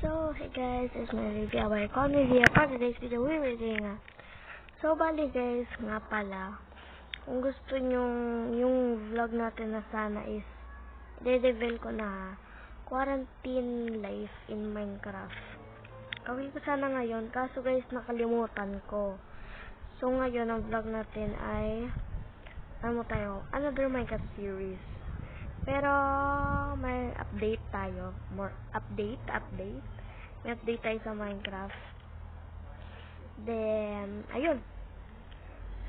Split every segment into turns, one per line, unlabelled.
So, hey guys, it's my review about economy here. For today's video, we're reading bali guys, nga pala, kung gusto nyo yung vlog natin na sana is, de-reveal ko na quarantine life in Minecraft. Gawin ko sana ngayon, kaso guys, nakalimutan ko. So, ngayon, ang vlog natin ay, another Minecraft series. Pero, may update tayo. May update tayo sa Minecraft. Then, ayun.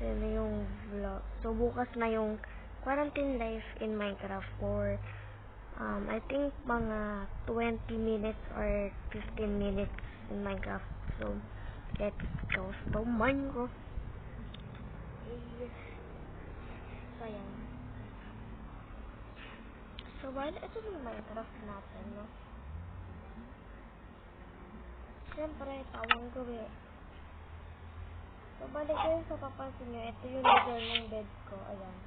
So, yun na yung vlog. So, bukas na yung quarantine life in Minecraft for, I think, mga 20 minutes or 15 minutes in Minecraft. So, let's go to Minecraft. So, ayan. So, bali, ito yung Minecraft natin, no? Siyempre, tawang gawi. So, bali kayo sa papansin nyo, ito yung lugar ng bed ko. Ayan.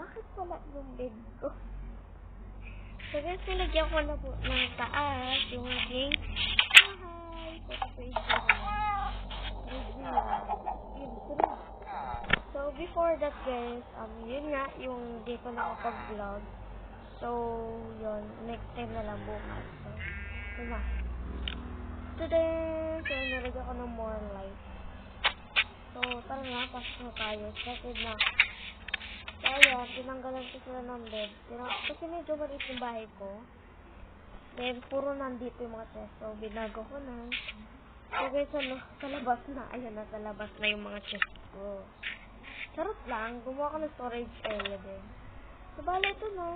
Bakit wala yung bed ko? So, guys, nilagyan ko na po ng taas yung aking bahay. So, before that, guys, yun nga, yung di ko nakapag-vlog. So, yun, next time na lang bukas. So, yun na. Today, so, nilagyan ko ng more light. So, tara nga, pasok na tayo. Kasi na, kaya, tinanggalan ko sila ng bed. Kasi medyo maliit yung bahay ko. Then, puro nandito yung mga chest. So, binago ko na. So, guys, sa labas na. Ayan na, sa labas na yung mga chest ko. Charot lang, gumawa ko ng storage area din. So, bali, ito na.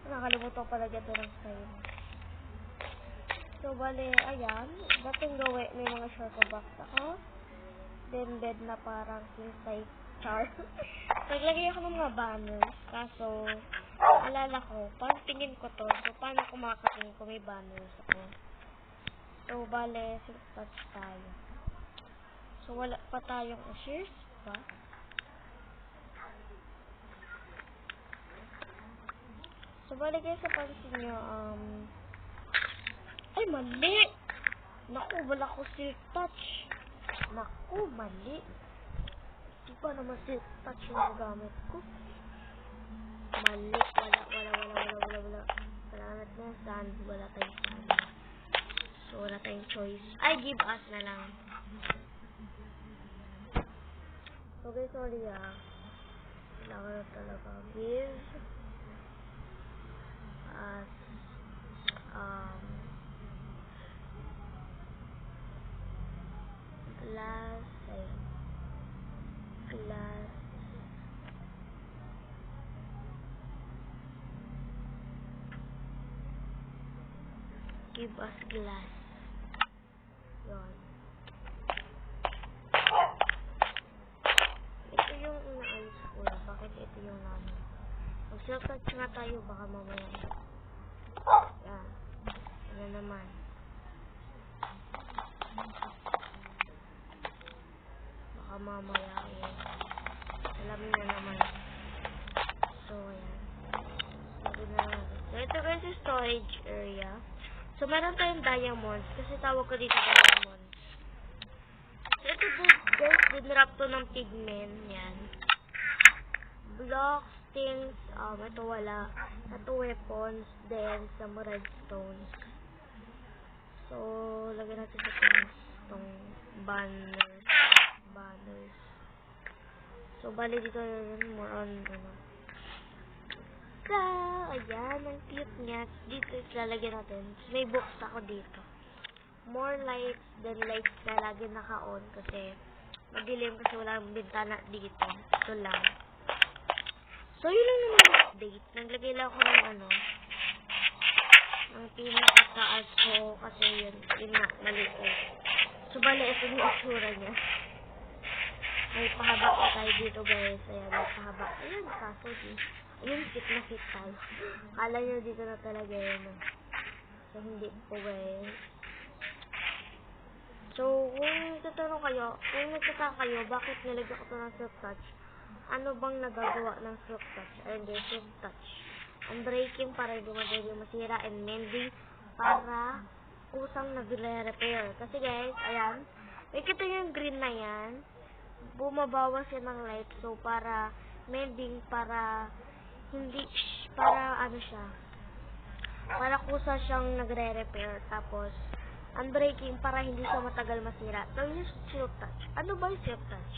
Nakalimutan ko pala dito ng style. So, bali, ayan. Dating gawin, may mga shorter box ako. Then, bed na parang king size char. Naglagay ako ng mga banners. Kaso, alala ko, parang tingin ko to. So, paano ko makakatingin ko may banners ako. So, bali, touch tayo. So, wala pa tayong shares ba? So, bali guys, sa pansin nyo, ay, mali! Naku, wala ko silk touch. Naku, mali. Di ba naman silk touch yung gamit ko? Mali. Wala. Salamat na sand. Wala tayong sand. So, wala tayong choice. Ay, give us na lang. So, guys, sorry kailangan na talaga. Give us glass give us glass. Yun. Ito yung inaayos ko. Bakit ito yung namin? Mag-self-touch nga tayo. Baka mamaya. Yan. Ano naman. Baka mamaya. Yan. Alamin na naman. So, yan. So, ito guys yung storage area. So, meron tayong diamonds. Kasi tawag ko dito diamonds. So, ito guys, dinrap to ng pigment. Yan. Blocks, things, ito wala. Ito weapons, then some redstones. So, lagyan natin sa things, itong banners. So, bali dito yun, more on, So, ayan, ang cute niya. Dito, lalagyan natin. May box ako dito. More lights, then lights na lagi naka-on kasi madilim kasi walang bintana dito. Ito lang. So, yun lang naman yung update. Naglagay lang ako ng ng pinakataas ko kasi yun na, maliit. So, bali, ito yung itsura niya. May pahaba pa tayo dito guys. Ayan, may pahaba. Ayan, kaso ayun, fit na fit tayo. Kala nyo dito na talaga yun. So, hindi po guys. So, kung nagtataka kayo, bakit nilagyan ko ito ng silk touch? Ano bang nagagawa ng silk touch? Ayun guys, silk touch. Unbreaking para hindi madali masira and mending para kusang nagre-repair. Kasi guys, ayan, makikita yung green na yan, bumabawas yan ng light. So, para mending, para hindi, para ano siya, para kusa siyang nagre-repair. Tapos, unbreaking para hindi siya matagal masira. So, yung silk touch. Ano ba yung silk touch?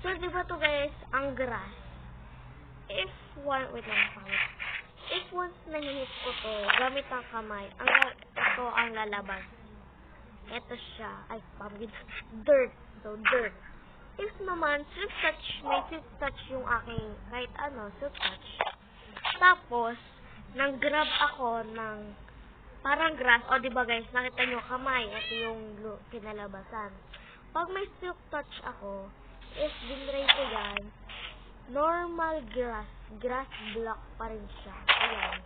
So, di ba to guys, ang grass? If once nahihit ko to, gamit ang kamay, ito ang lalabas. Ito siya. Ay, pamagid. Dirt. So, dirt. If naman, silk touch, may silk touch yung aking, kahit ano, silk touch. Tapos, nang-grab ako ng, parang grass. O, diba guys, nakita nyo kamay. Ito yung kinalabasan. Pag may silk touch ako, if dinray ko yan, normal grass block pa rin siya. Ayan.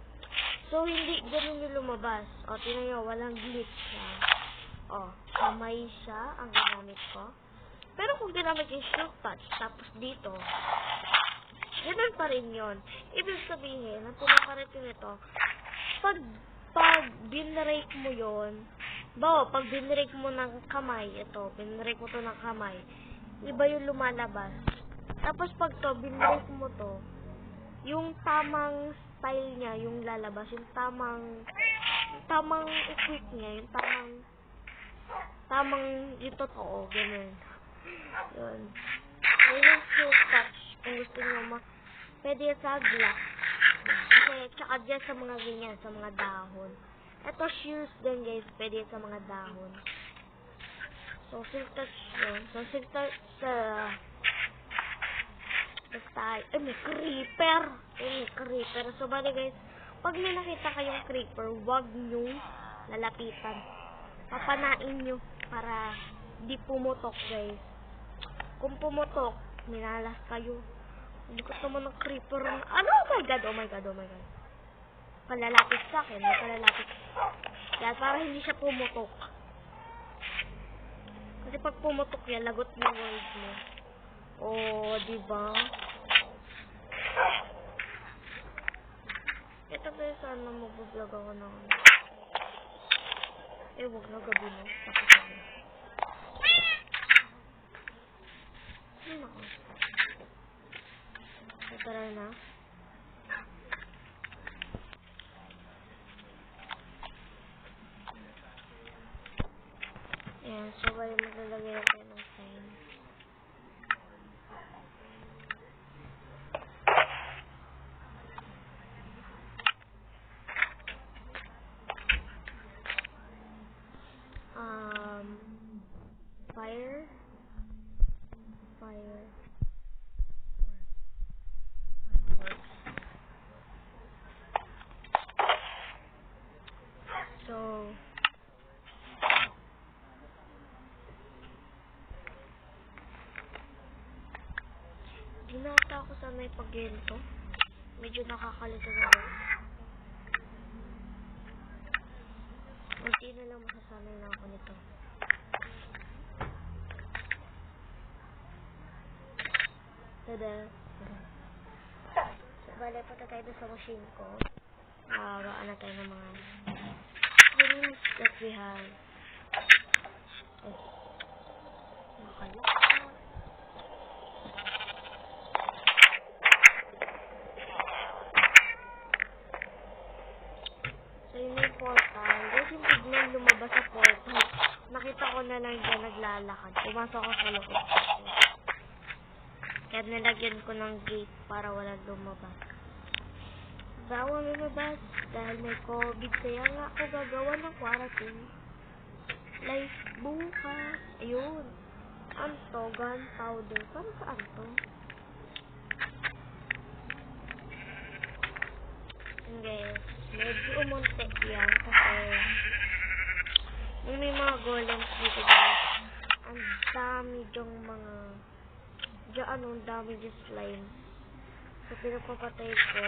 So, hindi ganun yung lumabas. O, tingnan nyo, walang glitch siya. O, kamay siya ang ginamit ko. Pero kung ginamit yung silk touch, tapos dito, ganun pa rin yun. Ibig sabihin, ang pinaparitin nito, pag binrake mo yun, pag binrake mo ng kamay, ito, binrake mo to ng kamay, iba yung lumalabas. Tapos pag to, binrake mo to, yung tamang style niya, yung lalabas, yung tamang equip niya, yung yung totoo, ganun. Yun. Yung silk touch, kung gusto nyo pwede sa glass. Kasi, tsaka dyan sa mga ganyan, sa mga dahon. Ito, shears din guys, pwede sa mga dahon. So, silk touch yun. So, silk touch may creeper. May creeper. So, bali guys, pag may nakita kayong creeper, wag nyong lalapitan. Papanain nyo para di pumutok guys. Kung pumutok, minalas kayo. Hindi ko naman ng creeper. Ano? Oh my god. Palalapit sa akin. May palalapit. Yan, para hindi siya pumutok. Kasi pag pumutok yan, lagot yung world mo. Oh, diba? Ito guys, sana mag-vlog ako ng wag na gabi na. Tapos ako. Ano ako? Tara na. Ayan, so bali maglalagay natin ng sign. Fire. So, di na ako sanay pag-ganito. Medyo nakakalito na rin. Hindi na lang masasanay na ako nito. Tada. So, bale, punta tayo sa machine ko. Gawaan na tayo ng mga things that we have. Nakalakot. So, yun yung portal. Guys, yung biglang lumabas sa portal. Nakita ko na lang dyan naglalakad. Pumasok ako sa loob. Kaya nilagyan ko ng gate para walang lumabas. Bawal lumabas dahil may COVID. Kaya nga ako gagawa ng quarantine. Life bukas. Ayun. Anto, gunpowder. Para saan to? Guys, medyo umunti yan kasi may mga golems dito guys. Ang dami dyong mga ang dami dyong slime. So, pinapapatay ko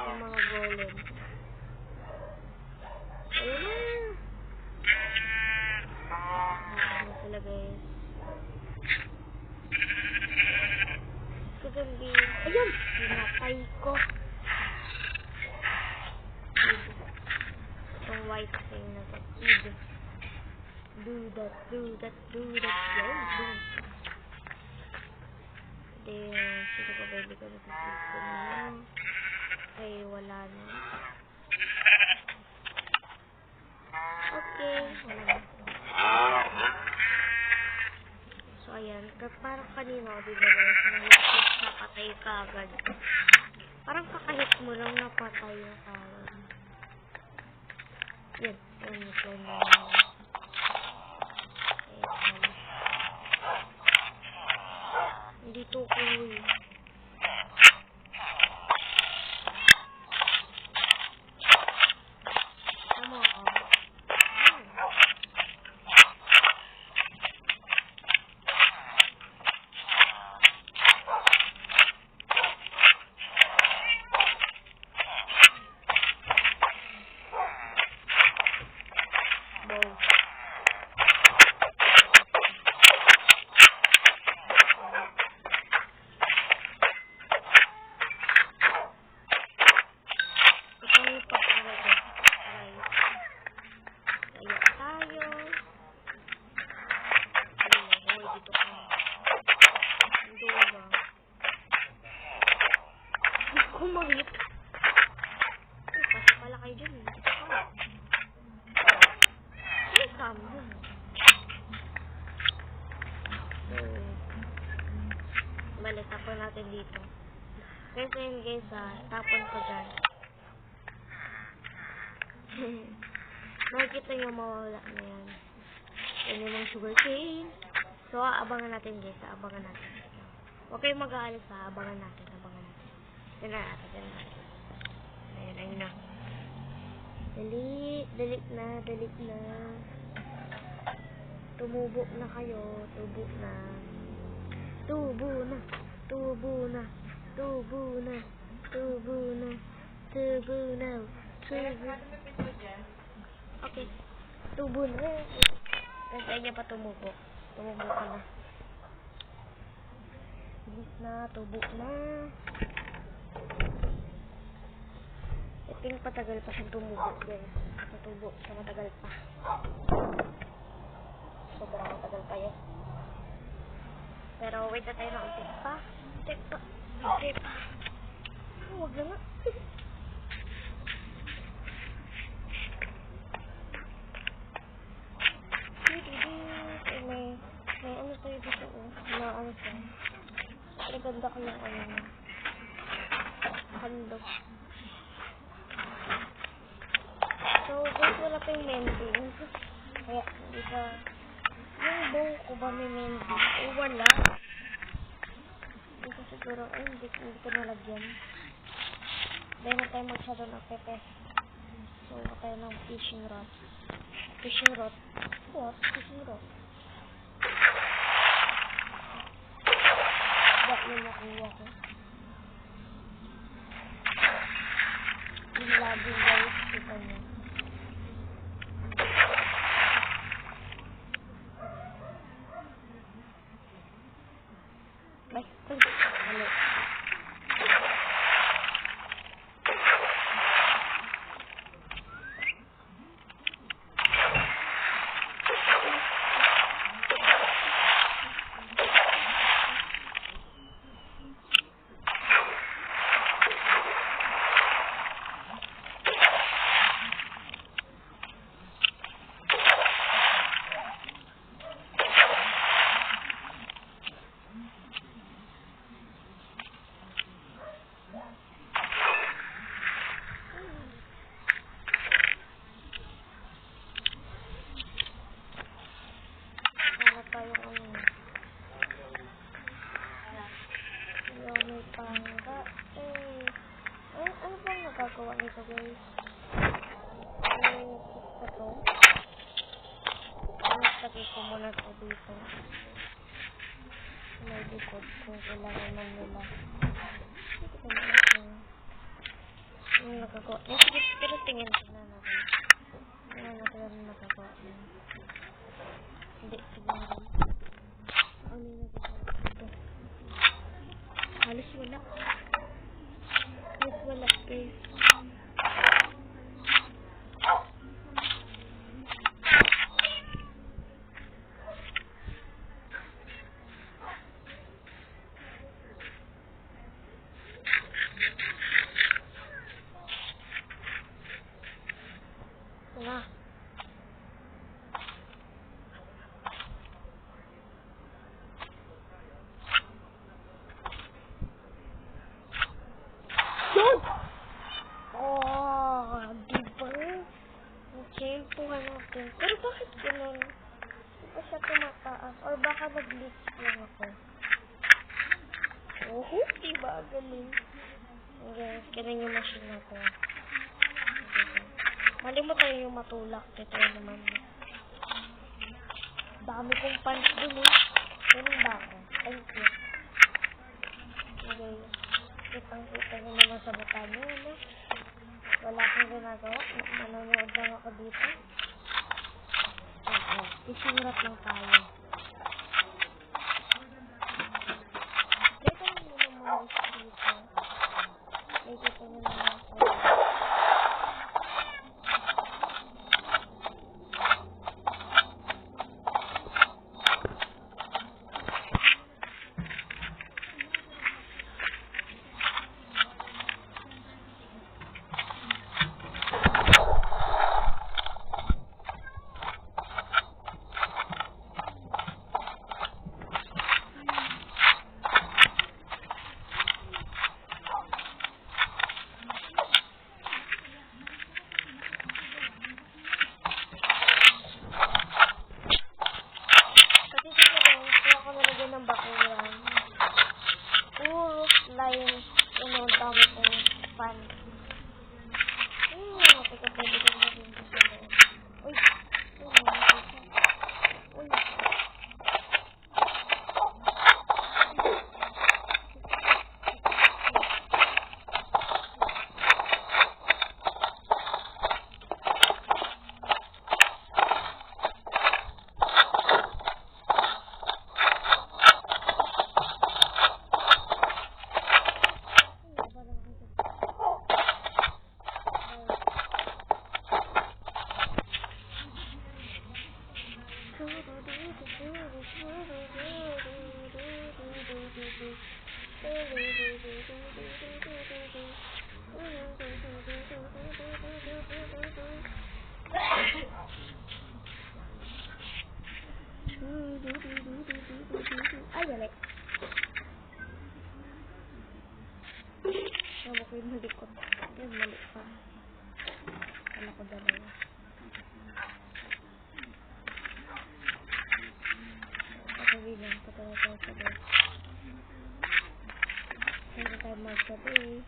yung mga golems. Ayun na! Ano sila guys? Kagandi. Ayun! Pinatay ko. Itong white thing na to. Id. Do that. Yan, do. Then, sino pa ba ko na sa niyo? Okay, wala na. Okay, wala na. So, ayan. Parang kanina, diba guys, nahit sa patay ka agad. Parang kakahit mo lang napatay na agad. Yan. Yan na. Hindi to cool. Tama ka. Kumahit. Kasi pala kayo dyan. Ano tama? Balik ako natin dito. Kasi yun guys tapon ko dyan. Makikita nyo mawawala na yan. Yan yung mga sugar cane. So abangan natin guys. Abangan natin. Huwag kayong mag-aalis abangan natin. Yan na. Ayun na. Dali na. Tumubo na kayo. Tubo na. Okay. Tubo na. Kasi niya pa tumubo. Tumubo ka na. Bilis na. Tubo na. Ito patagal pa siyang tumubo guys. Natubo siya matagal pa. Sobrang matagal pa yan. Pero wait na tayo na untik pa. Huwag na nga. May ano tayo dito na ano siya. Naganda ka ng handog. So, guys, wala pa yung mending. Kaya, hindi ka... Yung bow ko ba may mending? O, wala. Hindi ko siguro... hindi ko nalagyan. Dahil na tayo magsado ng pepe. So, tayo ng fishing rod. What? Fishing rod. Ba't yung nakuha ko? Yung lagi guys, kita nyo. Ano bang nagagawa nito guys? Ito. Lagay ko muna ito dito. May likod kung kailangan man nila. Ito ko na ito. Yung nagagawa. Sige, pero tingin ko na natin. Tingnan natin ang nagagawa niya. Hindi, siguro. Ano yung nagagawa dito? Halos wala. Halos wala guys. Kuha natin. Pero bakit ganun? Hindi pa siya tumataas. Or baka nag-glitch lang ako. Oh, diba? Galing. Guys, ganun yung machine natin. Mali mo tayo yung matulak. Ito naman. Dami kong punch dun eh. Ganun ba ako? Thank you. Okay. Kitang-kita nyo naman sa mata nyo, ano? Wala akong ginagawa. Manonood lang ako dito. Okay. Isurat lang tayo. Kita nyo naman mga dito. Kita nyo naman tayo. Line, ano, dami kong fan. Teka, pwede ko na rin kasi. Uy, uy. Ay, balik. Sabi ko yung malikot. Yung malik pa. Kala ko dalawa. Patawilan ko tayo sabay. Kaya tayo magsabi.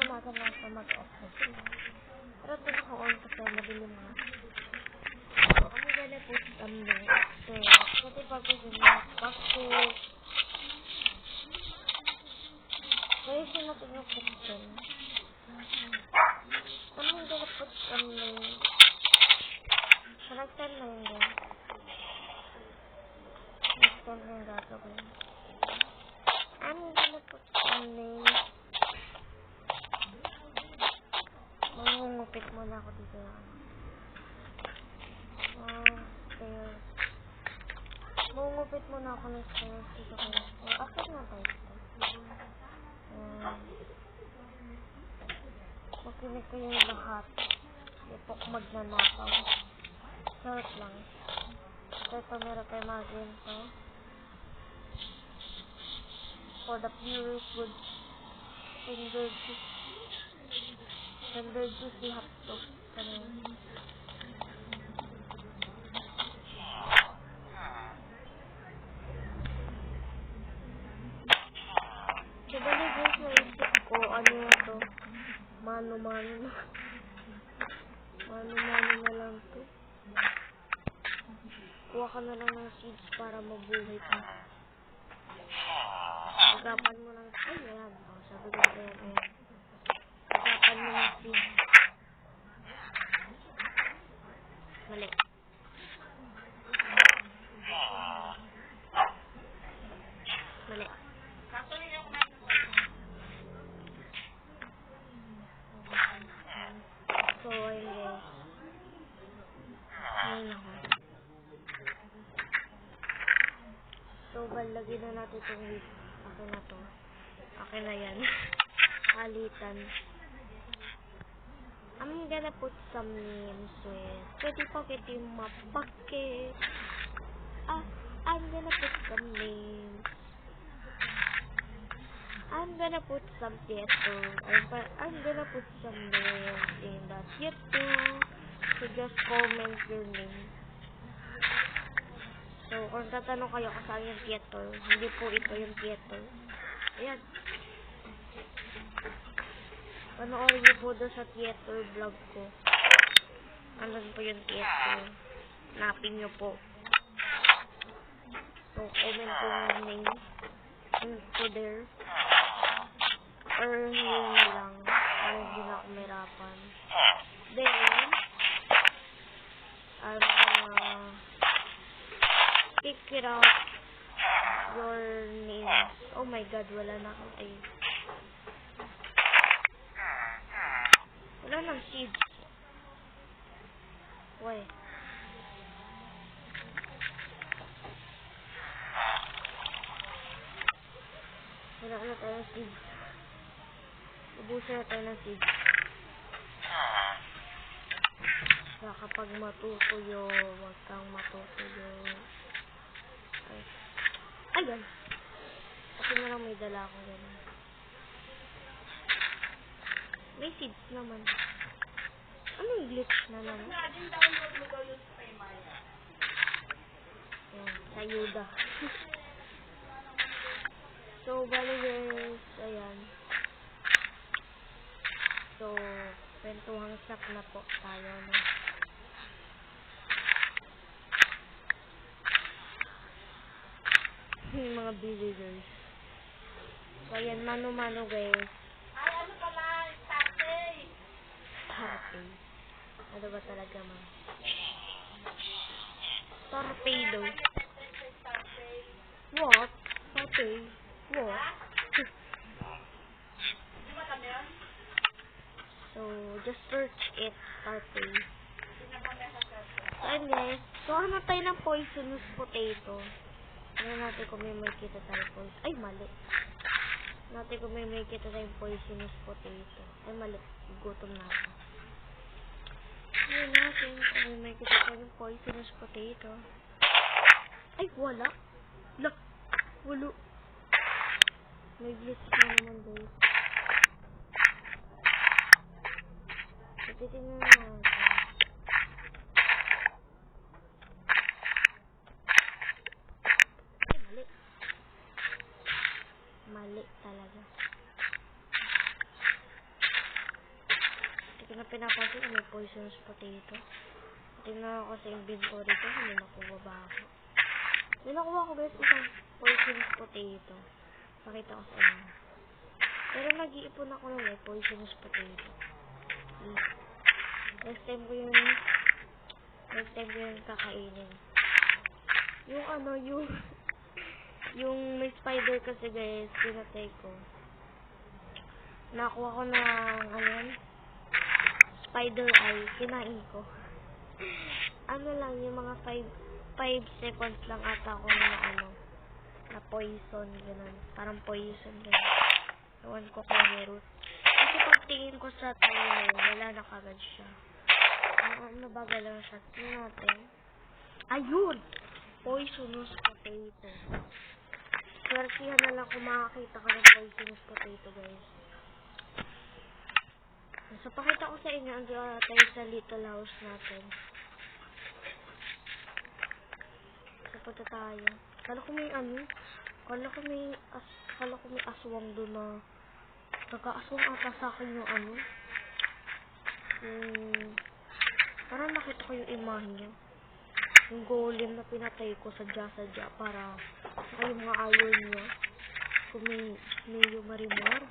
Maga-maga mag-off na sila. Pero ito naka-on kasi madilim nga. So, kami gana po kami. So, kasi pag back to kaya siya natin yung kitchen. Kami gana po kami. So, next-time na yun din. Next-time na yung gagawin. I'm gonna put kami. Mangungupit muna ako dito. Stairs. Mangungupit muna ako ng stairs dito kayo. After na tayo dito. Makinig ko yung lahat. Ipok magnanakaw. Short lang. Ito meron tayo mga ganito. For the purest good standard juice we have to so bali guys, naisip ko ano to, mano-mano na lang to. Kuha ka na lang ng seeds para mabuhay ka. Agapan mo lang. Ay, ayan. Sabi ko yan, ayan. Agapan mo ng seeds. Mali. So, ayun guys. Ayun ako. So, balagin na natin itong wheat. Akin na to. Akin na yan. Alitan. I'm gonna put some names with pretty pocket yung mapake. I'm gonna put some names. I'm gonna put some theater. I'm gonna put some names in the theater. So just comment your name. So kung tatanong kayo kung saan yung theater, hindi po ito yung theater. Ayan. Panoorin niyo po doon sa theater vlog ko. Andun po yung theater. Hanapin niyo po. So comment po yung name. Into there. Or yun lang. Para hindi na ako mahirapan. Then, I'm gonna pick it out your names. Oh my god, wala na akong ay. Wala nang seeds. Why? Wala na tayo ng seeds. Ubusin na tayo ng seeds. Kaya kapag matutuyo, huwag kang matutuyo. Ay. Ayan! Kasi na lang may dala akong gano'n. May seeds naman. Ano yung glitch na naman? Ayan, sa Yuda. So, bali guys, ayan. So, kwentuhang shop na po tayo, no? Yung mga villagers. So, ayan, mano-mano guys.
Ay, ano pala? Tatay!
Tarpey. Ano ba talaga, ma'am? Torpedo. What? Tarpey? What? So, just search it, Tarpey. So, ayun guys. So, hanap tayo ng poisonous potato. Ano natin kung may makita tayo poisonous. Ay, mali. Natin kung may makita tayong poisonous potato. Ay, mali. Gutom na ako. Ayun natin kung may makita tayong poisonous potato. Ay, wala. Look. Wala. May glitch na naman guys. So, titignan natin. Mali talaga. Hindi ko na pinapansin kung may poisonous potato. Tingnan ako sa inventory ko, hindi nakuha ba ako. Hindi nakuha ko guys isang poisonous potato. Pakita ko sa inyo. Pero nag-iipon ako na may poisonous potato. Next time ko yung kakainin. Yung ano, yung may spider kasi guys, pinatay ko. Nakuha ko ng, ayan, spider eye, kinain ko. Ano lang, yung mga 5 seconds lang ata ako na poison, gano'n. Parang poison, gano'n. Ewan ko kung meron. Kasi pagtingin ko sa timer, wala na kagad siya. Nabagal lang siya. Tingnan natin. Ayun! Poisonous potato. Swertihan na lang kung makakita ka ng poisonous potato, guys. So, pakita ko sa inyo, andyan tayo sa little house natin. So, punta tayo. Kala ko may aswang doon na nagka-aswang ata sa akin yung parang nakita ko yung imahe niya. Yung golem na pinatay ko sadya para yung mga ayaw niya. Kung may yung marimar.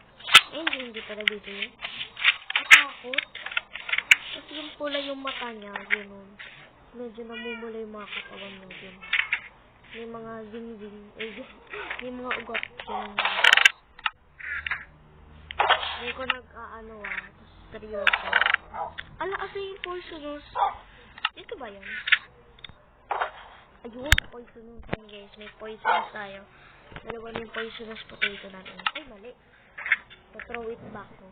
Hindi talaga dito yun. Natakot. Kasi yung pula yung mata niya, gano'n. Medyo namumula yung mga katawan niya, gano'n. Yung mga zing-zing, yung mga ugat, gano'n. Hindi ko tapos seryoso. Ala, kasi yung poisonous. Ito ba yan? Ayun, poisonous yan guys. May poisonous tayo. Dalawa na yung poisonous potato natin. Ay, mali. So, throw it back ko.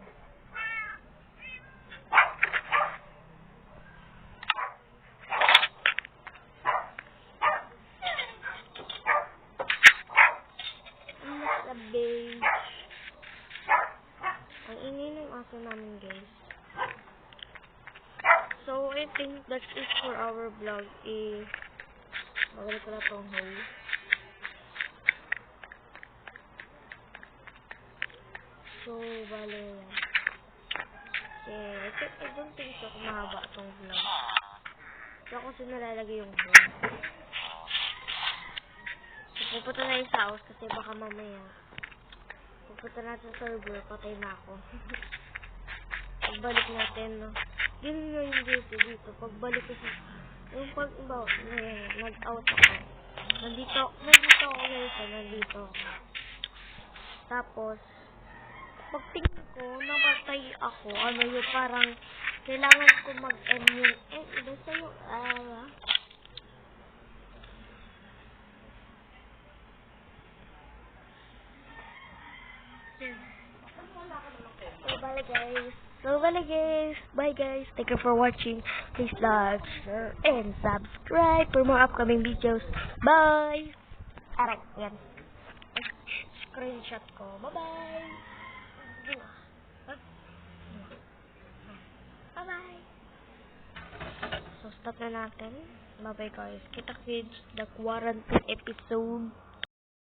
think that is for our vlog. Bawal ko na tong hole. So, bale yan. I don't think so kung mahaba tong vlog. So, ako sinalalagay yung hole. So, pupunta na yung sa house kasi baka mamaya pupunta natin sa server, patay na ako. Pagbalik natin, no? Ganun nga yung dito. Pagbalik ko sa... Yung pag-ibaw, nag-out ako. Nandito ako guys, nandito ako. Tapos, pagtingin ko, namatay ako. Ano yung parang, kailangan ko mag-end yung... basta yung... Bye guys. Thank you for watching. Please like, share, and subscribe for more upcoming videos. Bye! Aray, yan. Screenshot ko. Bye-bye! Bye-bye! So, stop na natin. Bye-bye guys. Kita kids, the quarantine episode.